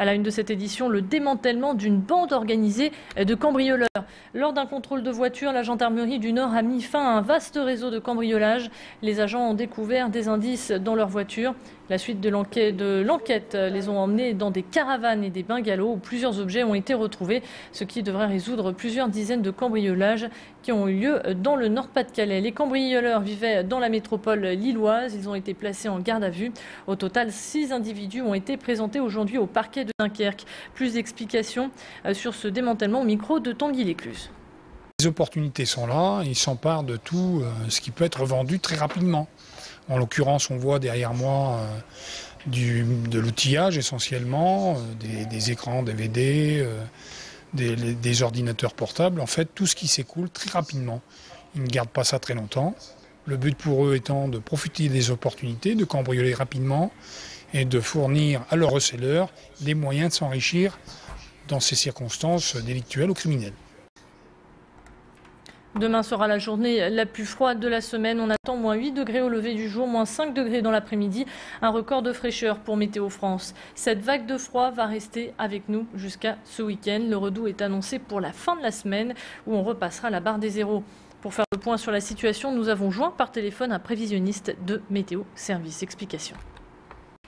À la une de cette édition, le démantèlement d'une bande organisée de cambrioleurs. Lors d'un contrôle de voiture, la gendarmerie du Nord a mis fin à un vaste réseau de cambriolage. Les agents ont découvert des indices dans leur voiture. La suite de l'enquête les ont emmenés dans des caravanes et des bungalows où plusieurs objets ont été retrouvés, ce qui devrait résoudre plusieurs dizaines de cambriolages qui ont eu lieu dans le Nord-Pas-de-Calais. Les cambrioleurs vivaient dans la métropole lilloise. Ils ont été placés en garde à vue. Au total, 6 individus ont été présentés aujourd'hui au parquet de Dunkerque. Plus d'explications sur ce démantèlement au micro de Tanguy Lécluse. Les opportunités sont là, ils s'emparent de tout ce qui peut être vendu très rapidement. En l'occurrence, on voit derrière moi de l'outillage essentiellement, des écrans DVD, des ordinateurs portables. En fait, tout ce qui s'écoule très rapidement. Ils ne gardent pas ça très longtemps. Le but pour eux étant de profiter des opportunités, de cambrioler rapidement et de fournir à leurs receleurs les moyens de s'enrichir dans ces circonstances délictuelles ou criminelles. Demain sera la journée la plus froide de la semaine. On attend moins 8 degrés au lever du jour, moins 5 degrés dans l'après-midi. Un record de fraîcheur pour Météo France. Cette vague de froid va rester avec nous jusqu'à ce week-end. Le redout est annoncé pour la fin de la semaine où on repassera la barre des zéros. Pour faire le point sur la situation, nous avons joint par téléphone un prévisionniste de Météo Service. Explication.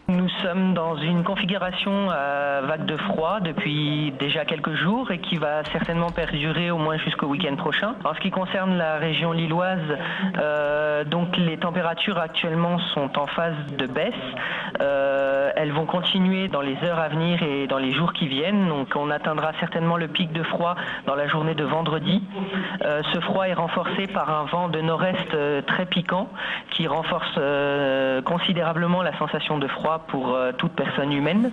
Nous sommes dans une configuration vague de froid depuis déjà quelques jours et qui va certainement perdurer au moins jusqu'au week-end prochain. En ce qui concerne la région lilloise, donc les températures actuellement sont en phase de baisse. Elles vont continuer dans les heures à venir et dans les jours qui viennent. Donc on atteindra certainement le pic de froid dans la journée de vendredi. Ce froid est renforcé par un vent de nord-est très piquant qui renforce considérablement la sensation de froid pour toute personne humaine.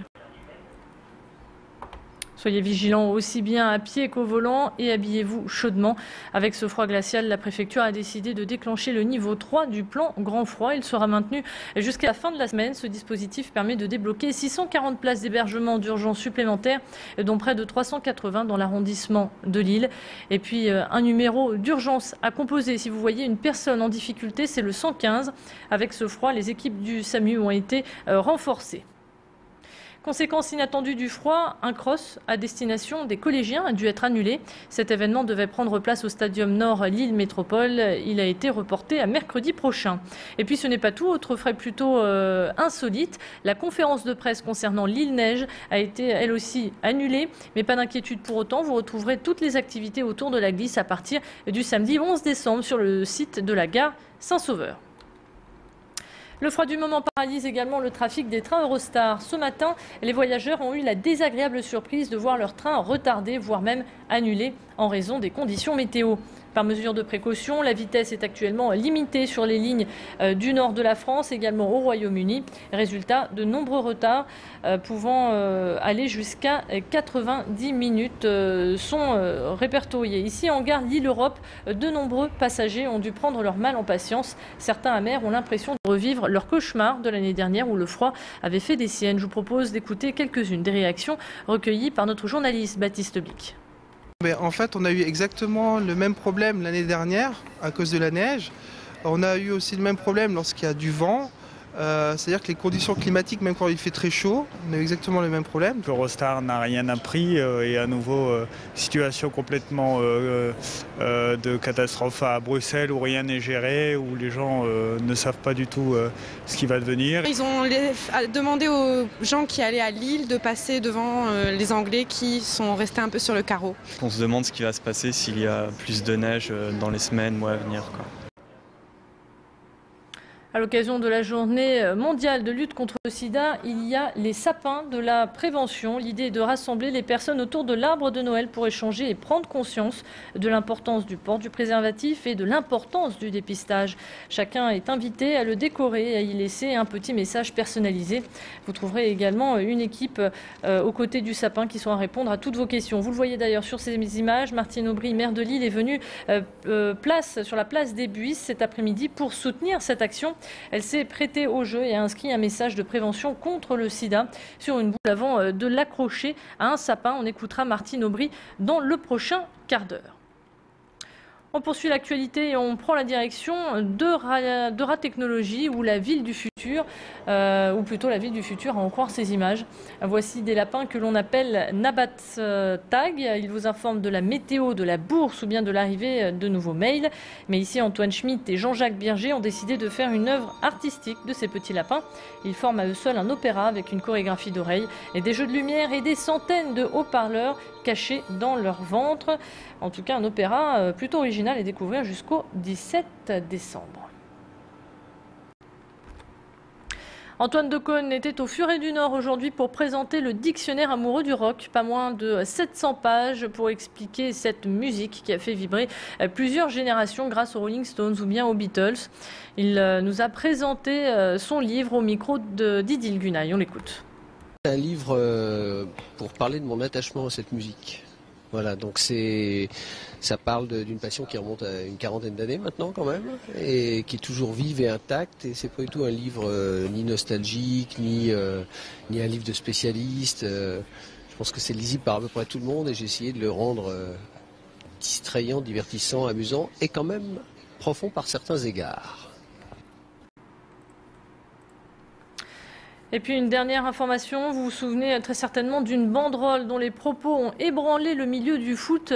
Soyez vigilants aussi bien à pied qu'au volant et habillez-vous chaudement. Avec ce froid glacial, la préfecture a décidé de déclencher le niveau 3 du plan grand froid. Il sera maintenu jusqu'à la fin de la semaine. Ce dispositif permet de débloquer 640 places d'hébergement d'urgence supplémentaires, dont près de 380 dans l'arrondissement de Lille. Et puis un numéro d'urgence à composer. Si vous voyez une personne en difficulté, c'est le 115. Avec ce froid, les équipes du SAMU ont été renforcées. Conséquence inattendue du froid, un cross à destination des collégiens a dû être annulé. Cet événement devait prendre place au Stadium Nord Lille Métropole. Il a été reporté à mercredi prochain. Et puis ce n'est pas tout, autre fait plutôt insolite. La conférence de presse concernant l'île Neige a été elle aussi annulée. Mais pas d'inquiétude pour autant, vous retrouverez toutes les activités autour de la glisse à partir du samedi 11 décembre sur le site de la gare Saint-Sauveur. Le froid du moment paralyse également le trafic des trains Eurostar. Ce matin, les voyageurs ont eu la désagréable surprise de voir leur train retardé, voire même annulé en raison des conditions météo. Par mesure de précaution, la vitesse est actuellement limitée sur les lignes du nord de la France, également au Royaume-Uni. Résultat, de nombreux retards pouvant aller jusqu'à 90 minutes sont répertoriés. Ici, en gare Lille-Europe, de nombreux passagers ont dû prendre leur mal en patience. Certains amers ont l'impression de revivre leur cauchemar de l'année dernière où le froid avait fait des siennes. Je vous propose d'écouter quelques-unes des réactions recueillies par notre journaliste Baptiste Blic. En fait, on a eu exactement le même problème l'année dernière à cause de la neige. On a eu aussi le même problème lorsqu'il y a du vent. C'est-à-dire que les conditions climatiques, même quand il fait très chaud, on a eu exactement le même problème. Eurostar n'a rien appris et à nouveau situation complètement de catastrophe à Bruxelles où rien n'est géré, où les gens ne savent pas du tout ce qui va devenir. Ils ont demandé aux gens qui allaient à Lille de passer devant les Anglais qui sont restés un peu sur le carreau. On se demande ce qui va se passer s'il y a plus de neige dans les semaines, mois à venir, quoi. À l'occasion de la journée mondiale de lutte contre le sida, il y a les sapins de la prévention. L'idée est de rassembler les personnes autour de l'arbre de Noël pour échanger et prendre conscience de l'importance du port du préservatif et de l'importance du dépistage. Chacun est invité à le décorer et à y laisser un petit message personnalisé. Vous trouverez également une équipe aux côtés du sapin qui saura répondre à toutes vos questions. Vous le voyez d'ailleurs sur ces images, Martine Aubry, maire de Lille, est venue sur la place des Buisses cet après-midi pour soutenir cette action. Elle s'est prêtée au jeu et a inscrit un message de prévention contre le sida sur une boule avant de l'accrocher à un sapin. On écoutera Martine Aubry dans le prochain quart d'heure. On poursuit l'actualité et on prend la direction de Ratechnologie, où la ville du futur, ou plutôt la ville du futur, à en croire ces images. Voici des lapins que l'on appelle Nabat Tag. Ils vous informent de la météo, de la bourse ou bien de l'arrivée de nouveaux mails. Mais ici, Antoine Schmitt et Jean-Jacques Birger ont décidé de faire une œuvre artistique de ces petits lapins. Ils forment à eux seuls un opéra avec une chorégraphie d'oreilles et des jeux de lumière et des centaines de haut-parleurs cachés dans leur ventre. En tout cas, un opéra plutôt original à découvrir jusqu'au 17 décembre. Antoine Decaune était au Furet du Nord aujourd'hui pour présenter le dictionnaire amoureux du rock. Pas moins de 700 pages pour expliquer cette musique qui a fait vibrer plusieurs générations grâce aux Rolling Stones ou bien aux Beatles. Il nous a présenté son livre au micro de Didil Gunay. On l'écoute. C'est un livre pour parler de mon attachement à cette musique. Voilà, donc ça parle d'une passion qui remonte à une quarantaine d'années maintenant quand même, et qui est toujours vive et intacte. Et c'est pas du tout un livre ni nostalgique, ni un livre de spécialiste. Je pense que c'est lisible par à peu près tout le monde, et j'ai essayé de le rendre distrayant, divertissant, amusant, et quand même profond par certains égards. Et puis une dernière information, vous vous souvenez très certainement d'une banderole dont les propos ont ébranlé le milieu du foot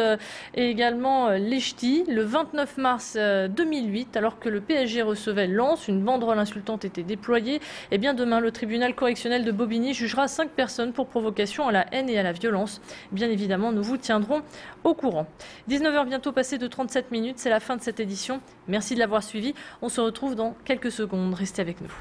et également les ch'tis. Le 29 mars 2008, alors que le PSG recevait Lens, une banderole insultante était déployée. Et bien demain, le tribunal correctionnel de Bobigny jugera 5 personnes pour provocation à la haine et à la violence. Bien évidemment, nous vous tiendrons au courant. 19h bientôt passé de 37 minutes, c'est la fin de cette édition. Merci de l'avoir suivi. On se retrouve dans quelques secondes. Restez avec nous.